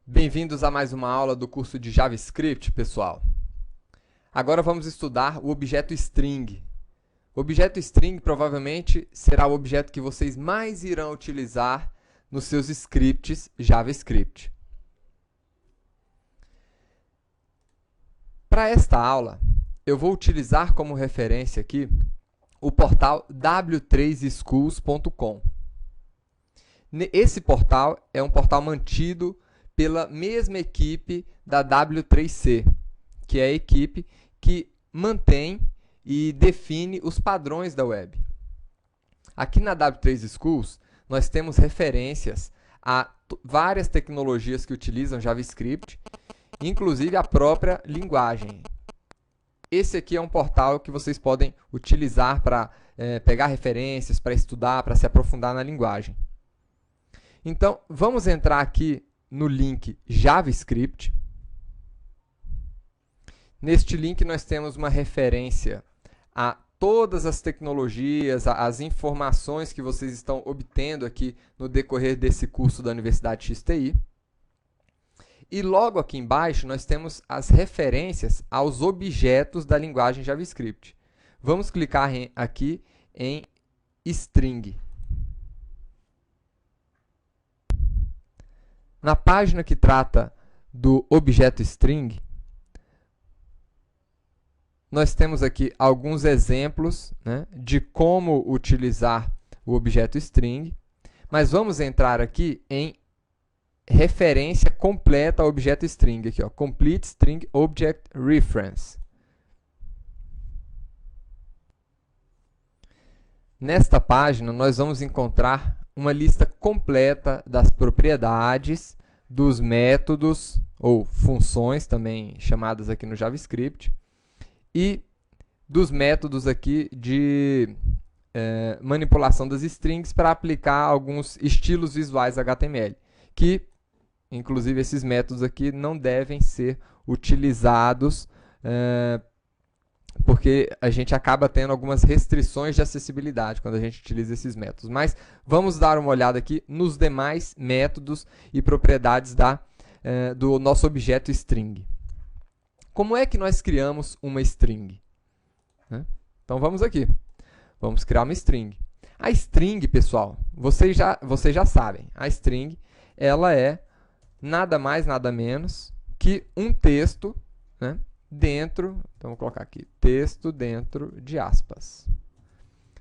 Bem-vindos a mais uma aula do curso de JavaScript, pessoal. Agora vamos estudar o objeto string. O objeto string provavelmente será o objeto que vocês mais irão utilizar nos seus scripts JavaScript. Para esta aula, eu vou utilizar como referência aqui o portal w3schools.com. Esse portal é um portal mantido pela mesma equipe da W3C, que é a equipe que mantém e define os padrões da web. Aqui na W3 Schools, nós temos referências a várias tecnologias que utilizam JavaScript, inclusive a própria linguagem. Esse aqui é um portal que vocês podem utilizar para pegar referências, para estudar, para se aprofundar na linguagem. Então, vamos entrar aqui no link JavaScript. Neste link nós temos uma referência a todas as tecnologias, as informações que vocês estão obtendo aqui no decorrer desse curso da Universidade XTI. E logo aqui embaixo nós temos as referências aos objetos da linguagem JavaScript. Vamos clicar aqui em string. Na página que trata do objeto string, nós temos aqui alguns exemplos, né, de como utilizar o objeto string, mas vamos entrar aqui em referência completa ao objeto string, aqui, ó, Complete String Object Reference. Nesta página, nós vamos encontrar uma lista completa das propriedades, dos métodos, ou funções, também chamadas aqui no JavaScript, e dos métodos aqui de manipulação das strings para aplicar alguns estilos visuais HTML, que, inclusive, esses métodos aqui não devem ser utilizados porque a gente acaba tendo algumas restrições de acessibilidade quando a gente utiliza esses métodos. Mas vamos dar uma olhada aqui nos demais métodos e propriedades do nosso objeto string. Como é que nós criamos uma string? Então vamos aqui. Vamos criar uma string. A string, pessoal, vocês já sabem. A string ela é nada mais, nada menos que um texto, né, dentro, então vou colocar aqui, texto dentro de aspas.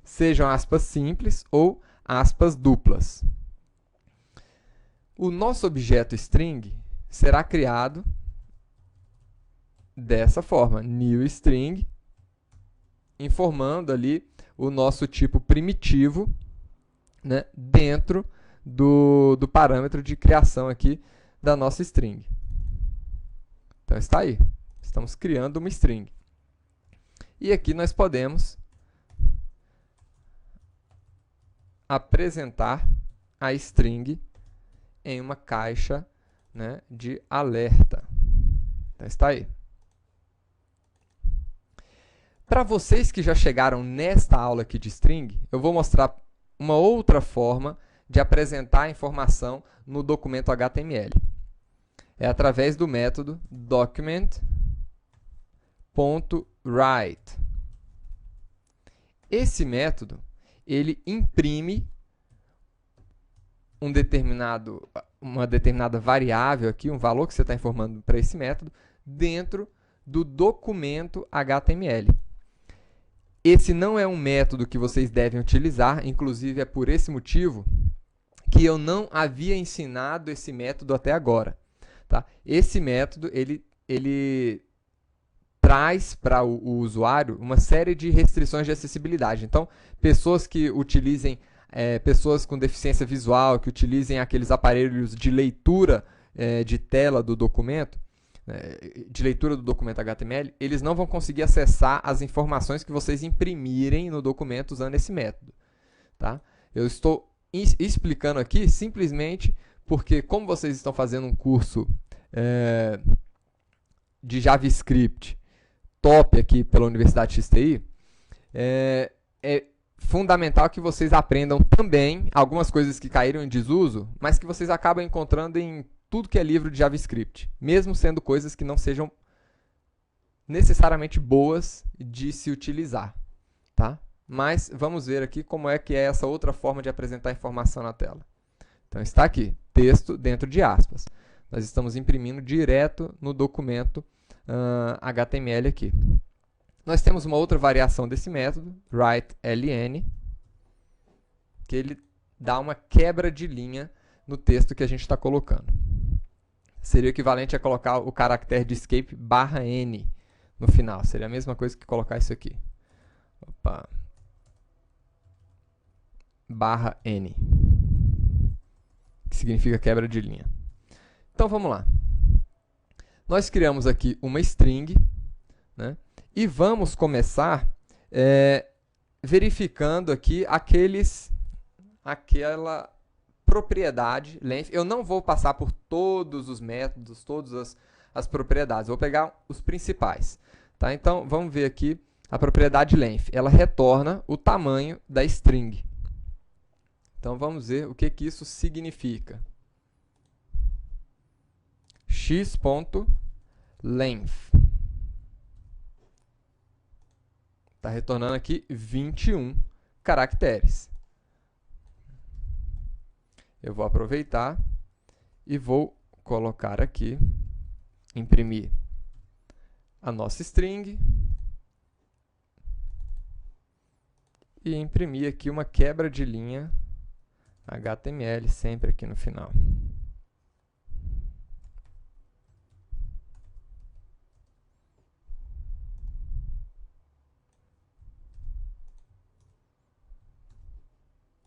Sejam aspas simples ou aspas duplas. O nosso objeto string será criado dessa forma, new string, informando ali o nosso tipo primitivo, né, dentro do parâmetro de criação aqui da nossa string. Então está aí. Estamos criando uma string. E aqui nós podemos apresentar a string em uma caixa, né, de alerta. Então está aí. Para vocês que já chegaram nesta aula aqui de string, eu vou mostrar uma outra forma de apresentar a informação no documento HTML. É através do método document.write. Esse método, ele imprime uma determinada variável aqui, um valor que você está informando para esse método, dentro do documento HTML. Esse não é um método que vocês devem utilizar, inclusive é por esse motivo que eu não havia ensinado esse método até agora. Tá? Esse método, ele traz para o usuário uma série de restrições de acessibilidade. Então, pessoas que utilizem, pessoas com deficiência visual, que utilizem aqueles aparelhos de leitura de tela do documento, de leitura do documento HTML, eles não vão conseguir acessar as informações que vocês imprimirem no documento usando esse método. Tá? Eu estou explicando aqui simplesmente porque, como vocês estão fazendo um curso de JavaScript top aqui pela Universidade XTI, é fundamental que vocês aprendam também algumas coisas que caíram em desuso, mas que vocês acabam encontrando em tudo que é livro de JavaScript, mesmo sendo coisas que não sejam necessariamente boas de se utilizar, tá? Mas vamos ver aqui como é que é essa outra forma de apresentar informação na tela. Então está aqui, texto dentro de aspas. Nós estamos imprimindo direto no documento HTML aqui. Nós temos uma outra variação desse método, write_ln, que ele dá uma quebra de linha no texto que a gente está colocando. Seria o equivalente a colocar o caractere de escape /n no final. Seria a mesma coisa que colocar isso aqui. Opa. /n, que significa quebra de linha. Então vamos lá. Nós criamos aqui uma string, né? E vamos começar verificando aqui aquela propriedade length. Eu não vou passar por todos os métodos, todas as propriedades. Vou pegar os principais. Tá? Então, vamos ver aqui a propriedade length. Ela retorna o tamanho da string. Então, vamos ver o que isso significa. x.length. Está retornando aqui 21 caracteres. Eu vou aproveitar e vou colocar aqui, imprimir a nossa string e imprimir aqui uma quebra de linha HTML sempre aqui no final.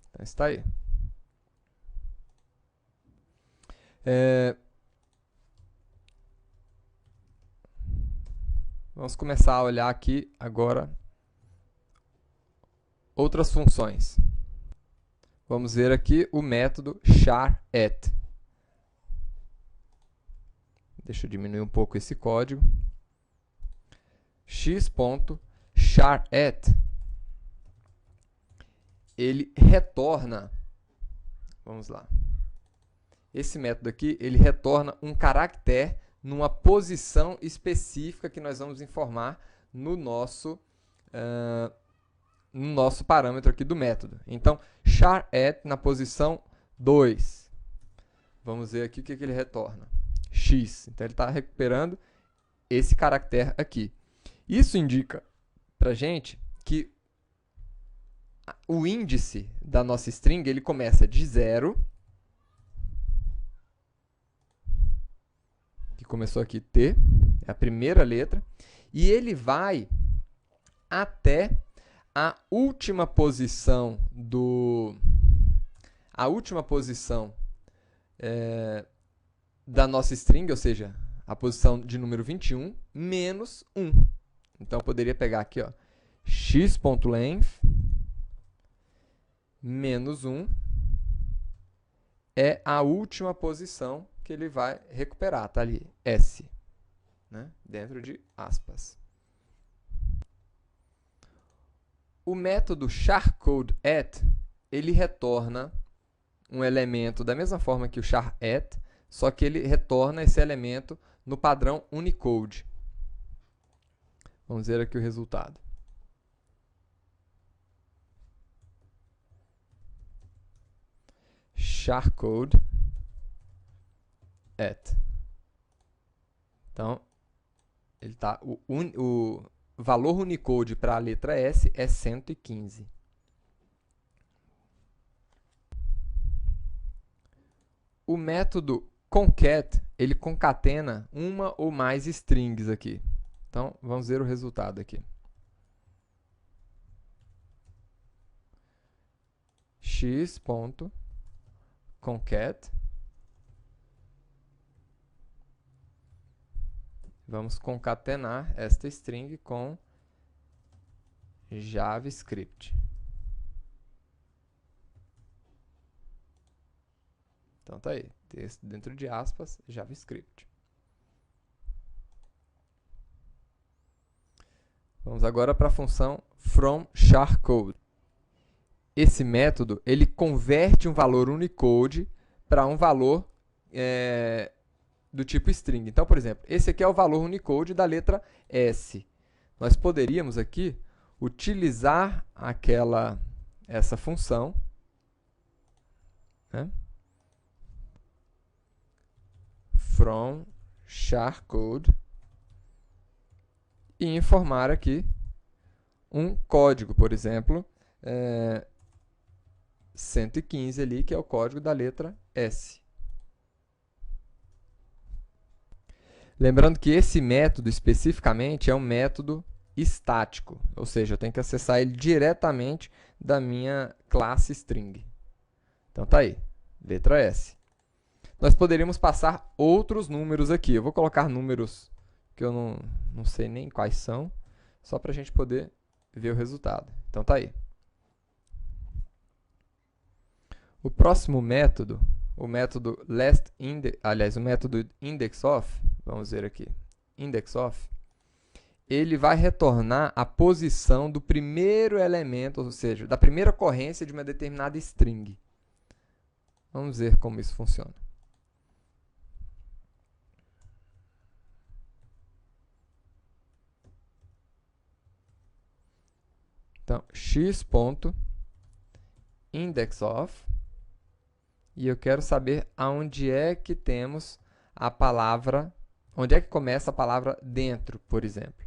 Então, está aí. Vamos começar a olhar aqui agora outras funções. Vamos ver aqui o método char_at. Deixa eu diminuir um pouco esse código. x.char_at, ele retorna, vamos lá, esse método aqui, ele retorna um caractere numa posição específica que nós vamos informar no nosso parâmetro aqui do método. Então, char_at na posição 2. Vamos ver aqui o que ele retorna. X. Então, ele está recuperando esse caractere aqui. Isso indica para a gente que o índice da nossa string ele começa de 0, que começou aqui T, é a primeira letra, e ele vai até a última posição da nossa string, ou seja, a posição de número 21, menos 1. Então, eu poderia pegar aqui, ó, x.length menos 1 é a última posição que ele vai recuperar. Está ali, S, né? Dentro de aspas. O método char_code_at, ele retorna um elemento da mesma forma que o char_at, só que ele retorna esse elemento no padrão Unicode. Vamos ver aqui o resultado. char_code_at. Então, ele tá, o valor Unicode para a letra S é 115. O método concat, ele concatena uma ou mais strings aqui. Então, vamos ver o resultado aqui. x.concat. Vamos concatenar esta string com JavaScript. Então, tá aí. Texto dentro de aspas, JavaScript. Vamos agora para a função fromCharCode. Esse método, ele converte um valor Unicode para um valor do tipo string. Então, por exemplo, esse aqui é o valor Unicode da letra S. Nós poderíamos aqui utilizar essa função, né? From charcode e informar aqui um código, por exemplo, 115 ali, que é o código da letra S. Lembrando que esse método especificamente é um método estático, ou seja, eu tenho que acessar ele diretamente da minha classe string. Então tá aí, letra S. Nós poderíamos passar outros números aqui. Eu vou colocar números que eu não sei nem quais são, só para a gente poder ver o resultado. Então tá aí. O próximo método, o método o método indexOf, vamos ver aqui, indexOf, ele vai retornar a posição do primeiro elemento, ou seja, da primeira ocorrência de uma determinada string. Vamos ver como isso funciona. Então, x.indexOf, e eu quero saber aonde é que temos a palavra, onde é que começa a palavra dentro, por exemplo.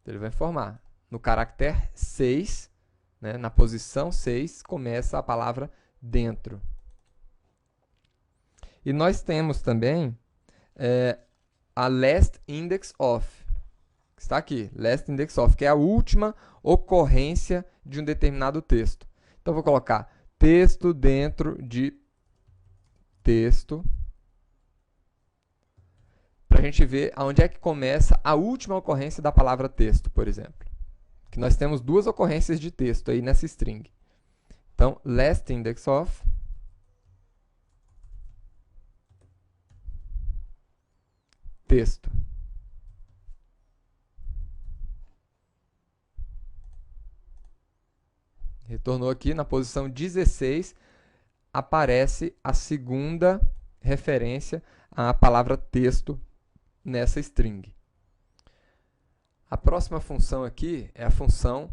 Ele vai informar. No caractere 6, né, na posição 6, começa a palavra dentro. E nós temos também a last index of, que está aqui, last index of, que é a última ocorrência de um determinado texto. Então, eu vou colocar texto dentro de texto, para a gente ver aonde é que começa a última ocorrência da palavra texto, por exemplo. Que nós temos duas ocorrências de texto aí nessa string. Então, last index of texto. Retornou aqui na posição 16, aparece a segunda referência à palavra texto nessa string. A próxima função aqui é a função,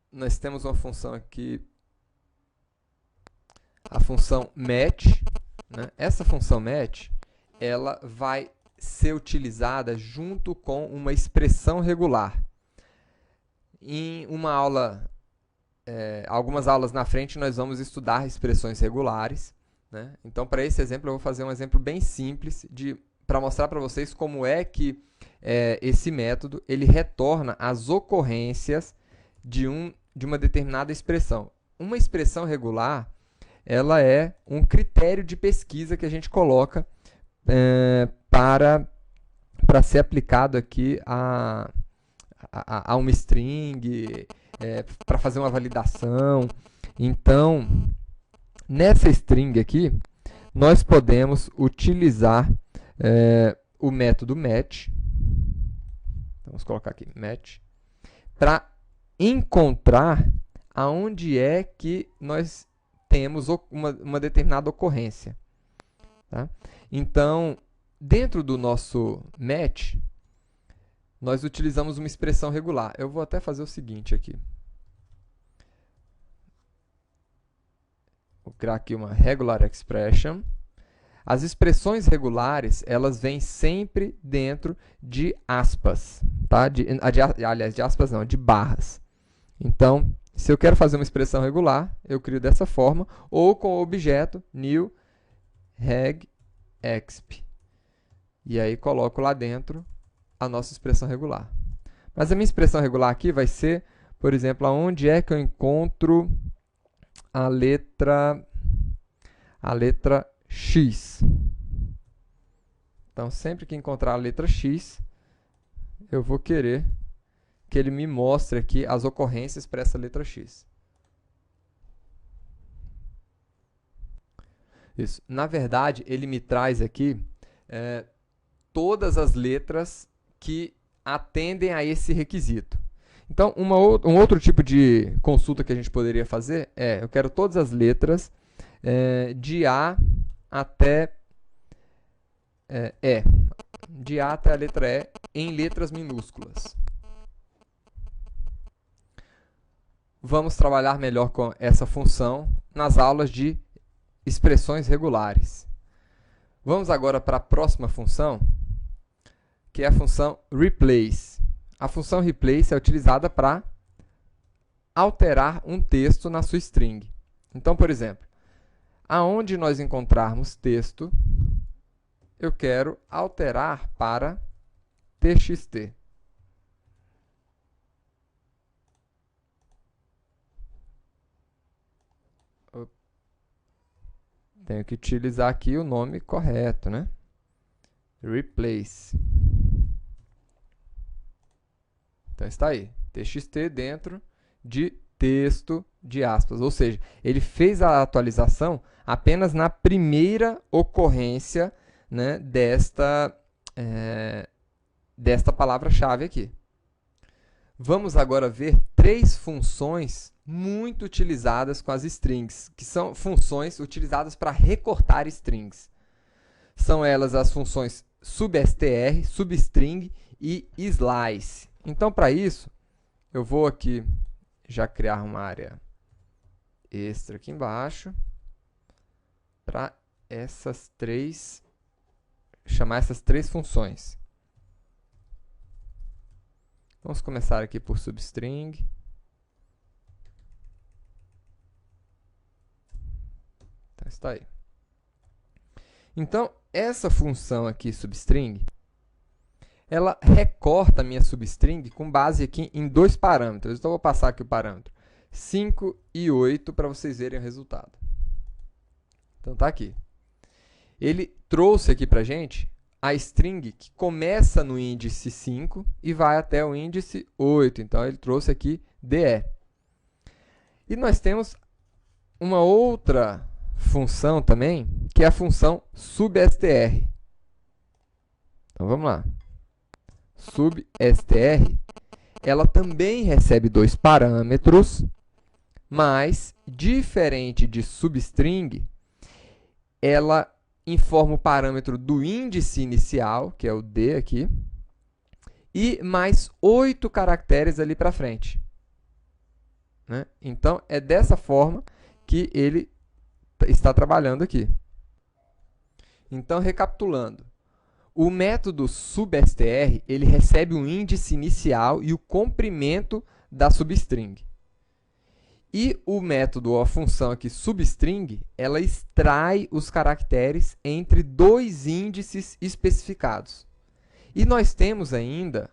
nós temos uma função aqui, a função match, né? Essa função match, ela vai ser utilizada junto com uma expressão regular. Em uma aula, algumas aulas na frente, nós vamos estudar expressões regulares, né? Então, para esse exemplo, eu vou fazer um exemplo bem simples para mostrar para vocês como é que esse método ele retorna as ocorrências de uma determinada expressão. Uma expressão regular, ela é um critério de pesquisa que a gente coloca para ser aplicado aqui a uma string, para fazer uma validação. Então, nessa string aqui, nós podemos utilizar o método match. Vamos colocar aqui match, para encontrar aonde é que nós temos uma determinada ocorrência. Tá? Então, dentro do nosso match, nós utilizamos uma expressão regular. Eu vou até fazer o seguinte aqui. Vou criar aqui uma regular expression. As expressões regulares, elas vêm sempre dentro de aspas, tá? Aliás, de aspas não, de barras. Então, se eu quero fazer uma expressão regular, eu crio dessa forma, ou com o objeto new regexp. E aí coloco lá dentro a nossa expressão regular. Mas a minha expressão regular aqui vai ser, por exemplo, aonde é que eu encontro a letra X. Então, sempre que encontrar a letra X, eu vou querer que ele me mostre aqui as ocorrências para essa letra X. Isso. Na verdade, ele me traz aqui todas as letras que atendem a esse requisito. Então, um outro tipo de consulta que a gente poderia fazer eu quero todas as letras de A até E. De A até a letra E em letras minúsculas. Vamos trabalhar melhor com essa função nas aulas de expressões regulares. Vamos agora para a próxima função, que é a função replace. A função replace é utilizada para alterar um texto na sua string. Então, por exemplo, aonde nós encontrarmos texto, eu quero alterar para txt. Tenho que utilizar aqui o nome correto, né? Replace. Então está aí, txt dentro de texto de aspas. Ou seja, ele fez a atualização apenas na primeira ocorrência, né, desta palavra-chave aqui. Vamos agora ver três funções muito utilizadas com as strings, que são funções utilizadas para recortar strings. São elas as funções substr, substring e slice. Então, para isso, eu vou aqui já criar uma área extra aqui embaixo para chamar essas três funções. Vamos começar aqui por substring. Então, está aí. Então, essa função aqui, substring, ela recorta a minha substring com base aqui em dois parâmetros. Então, eu vou passar aqui o parâmetro 5 e 8 para vocês verem o resultado. Então, está aqui. Ele trouxe aqui para a gente a string que começa no índice 5 e vai até o índice 8. Então, ele trouxe aqui DE. E nós temos uma outra função também, que é a função substr. Então, vamos lá. Substr, ela também recebe dois parâmetros, mas, diferente de substring, ela informa o parâmetro do índice inicial, que é o D aqui, e mais 8 caracteres ali para frente. Né? Então, é dessa forma que ele está trabalhando aqui. Então, recapitulando, o método substr, ele recebe o índice inicial e o comprimento da substring. E o método, ou a função aqui, substring, ela extrai os caracteres entre dois índices especificados. E nós temos ainda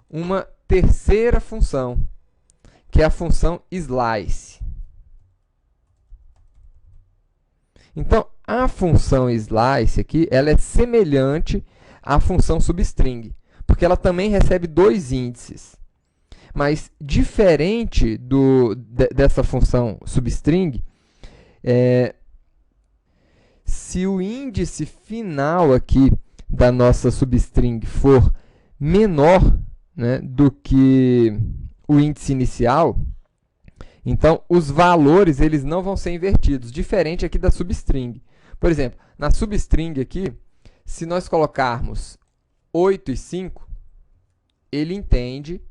uma terceira função, que é a função slice. Então, a função slice aqui, ela é semelhante à função substring, porque ela também recebe dois índices. Mas, diferente dessa função substring, se o índice final aqui da nossa substring for menor, né, do que o índice inicial, então os valores eles não vão ser invertidos, diferente aqui da substring. Por exemplo, na substring aqui, se nós colocarmos 8 e 5, ele entende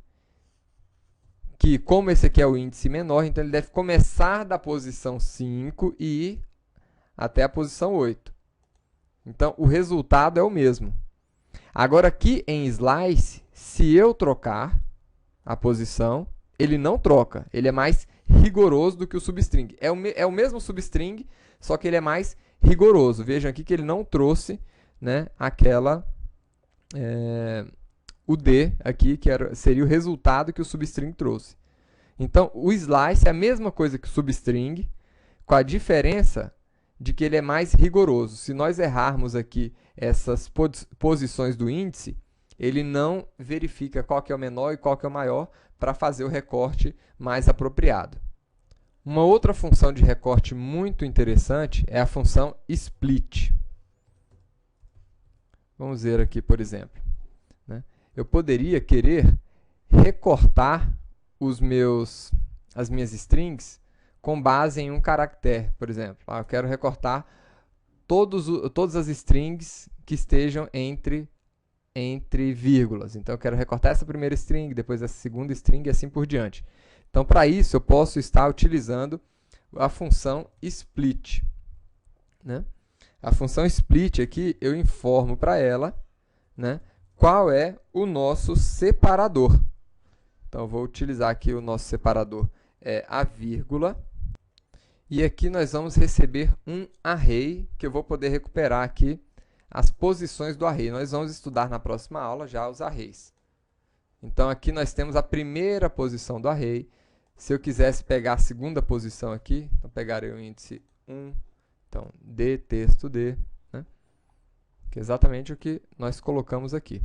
que, como esse aqui é o índice menor, então ele deve começar da posição 5 e ir até a posição 8. Então, o resultado é o mesmo. Agora, aqui em slice, se eu trocar a posição, ele não troca. Ele é mais rigoroso do que o substring. É o mesmo substring, só que ele é mais rigoroso. Vejam aqui que ele não trouxe, né, o D aqui, que seria o resultado que o substring trouxe. Então, o slice é a mesma coisa que o substring, com a diferença de que ele é mais rigoroso. Se nós errarmos aqui essas posições do índice, ele não verifica qual que é o menor e qual que é o maior para fazer o recorte mais apropriado. Uma outra função de recorte muito interessante é a função split. Vamos ver aqui, por exemplo. Eu poderia querer recortar as minhas strings com base em um caractere, por exemplo. Eu quero recortar todas as strings que estejam entre vírgulas. Então, eu quero recortar essa primeira string, depois essa segunda string e assim por diante. Então, para isso, eu posso estar utilizando a função split, né? A função split aqui, eu informo para ela, né, qual é o nosso separador. Então, eu vou utilizar aqui o nosso separador, a vírgula. E aqui nós vamos receber um array, que eu vou poder recuperar aqui as posições do array. Nós vamos estudar na próxima aula já os arrays. Então, aqui nós temos a primeira posição do array. Se eu quisesse pegar a segunda posição aqui, então pegaria o índice 1, então D, texto D, né? Que é exatamente o que nós colocamos aqui.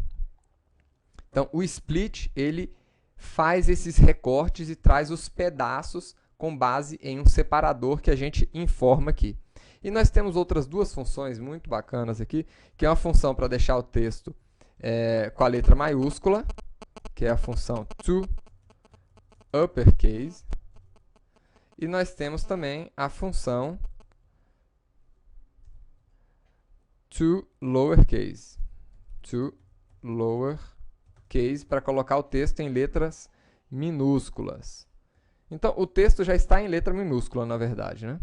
Então, o split, ele faz esses recortes e traz os pedaços com base em um separador que a gente informa aqui. E nós temos outras duas funções muito bacanas aqui, que é uma função para deixar o texto com a letra maiúscula, que é a função toUppercase. E nós temos também a função toLowercase. toLowercase, para colocar o texto em letras minúsculas. Então, o texto já está em letra minúscula, na verdade, né?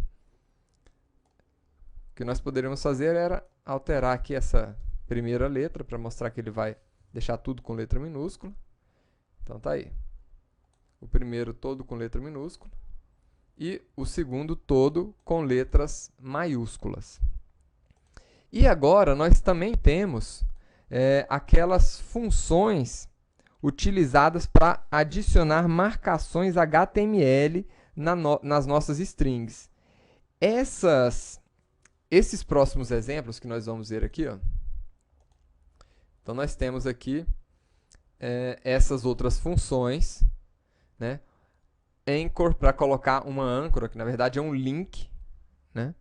O que nós poderíamos fazer era alterar aqui essa primeira letra para mostrar que ele vai deixar tudo com letra minúscula. Então, tá aí. O primeiro todo com letra minúscula e o segundo todo com letras maiúsculas. E agora, nós também temos aquelas funções utilizadas para adicionar marcações HTML nas nossas strings. Esses próximos exemplos que nós vamos ver aqui, ó. Então, nós temos aqui essas outras funções, né? Anchor, para colocar uma âncora, que na verdade é um link, né?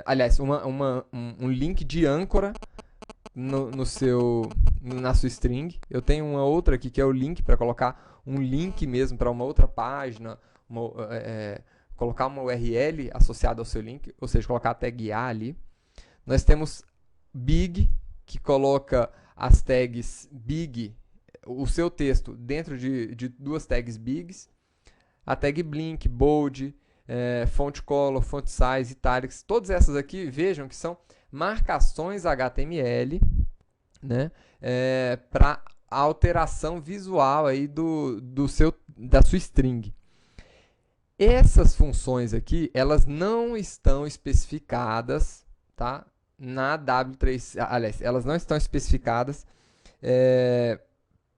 Aliás, um link de âncora na sua string. Eu tenho uma outra aqui que é o link, para colocar um link mesmo para uma outra página, colocar uma URL associada ao seu link, ou seja, colocar a tag A ali. Nós temos big, que coloca as tags big, o seu texto dentro de duas tags bigs. A tag blink, bold, font color, font size, italics, todas essas aqui, vejam que são marcações HTML, né, para a alteração visual aí da sua string. Essas funções aqui, elas não estão especificadas, tá, na W3, aliás, elas não estão especificadas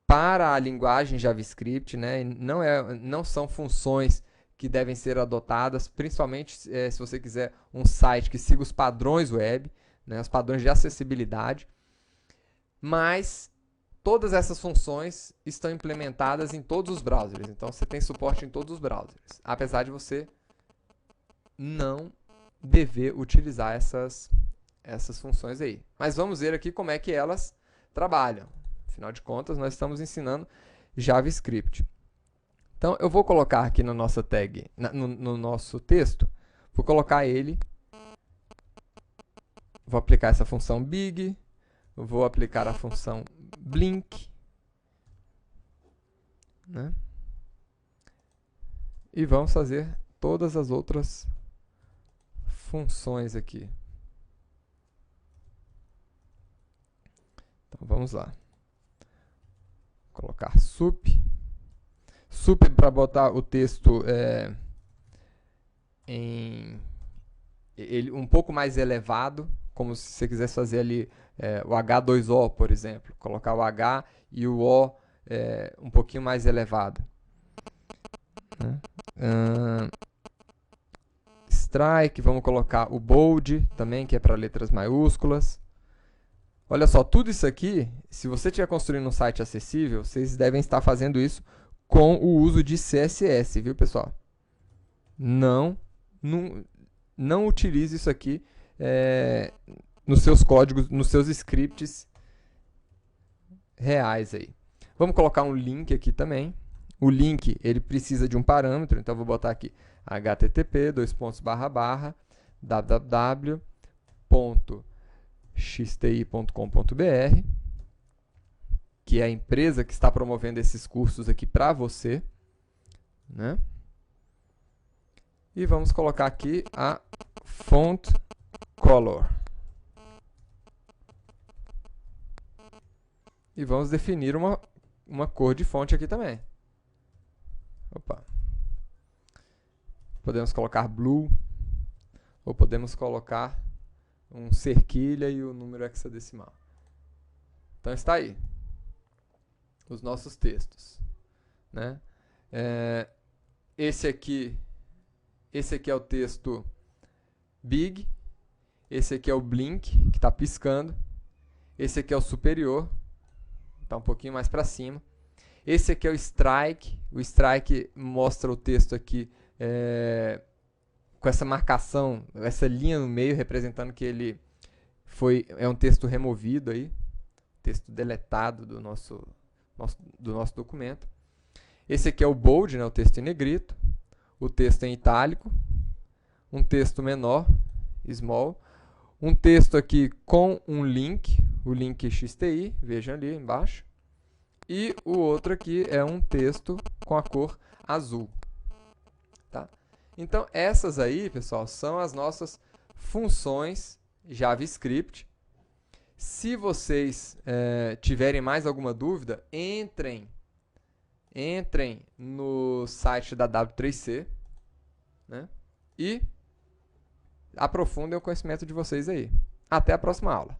para a linguagem JavaScript, né? Não são funções que devem ser adotadas, principalmente se você quiser um site que siga os padrões web, né, os padrões de acessibilidade. Mas todas essas funções estão implementadas em todos os browsers. Então, você tem suporte em todos os browsers, apesar de você não dever utilizar essas funções aí. Mas vamos ver aqui como é que elas trabalham. Afinal de contas, nós estamos ensinando JavaScript. Então, eu vou colocar aqui na nossa tag, no nosso texto, vou colocar ele, vou aplicar essa função big, vou aplicar a função blink, né? E vamos fazer todas as outras funções aqui. Então, vamos lá. Colocar sup para botar o texto um pouco mais elevado, como se você quisesse fazer ali o H2O, por exemplo. Colocar o H e o O um pouquinho mais elevado. Né? Strike, vamos colocar o bold também, que é para letras maiúsculas. Olha só, tudo isso aqui, se você estiver construindo um site acessível, vocês devem estar fazendo isso com o uso de CSS, viu, pessoal? Não utilize isso aqui nos seus códigos, nos seus scripts reais aí. Vamos colocar um link aqui também. O link, ele precisa de um parâmetro, então eu vou botar aqui http://www.contact www.xti.com.br, que é a empresa que está promovendo esses cursos aqui para você, né? E vamos colocar aqui a font color. E vamos definir uma cor de fonte aqui também. Opa. Podemos colocar blue, ou podemos colocar um cerquilha e o número hexadecimal. Então está aí os nossos textos, né? Esse aqui é o texto big, esse aqui é o blink, que está piscando, esse aqui é o superior, está um pouquinho mais para cima, esse aqui é o strike mostra o texto aqui com essa marcação, essa linha no meio, representando que ele é um texto removido aí, texto deletado do nosso documento. Esse aqui é o bold, né, o texto em negrito, o texto em itálico, um texto menor, small, um texto aqui com um link, o link XTI, vejam ali embaixo, e o outro aqui é um texto com a cor azul. Tá? Então, essas aí, pessoal, são as nossas funções JavaScript. Se vocês tiverem mais alguma dúvida, entrem no site da W3C, né? E aprofundem o conhecimento de vocês aí. Até a próxima aula.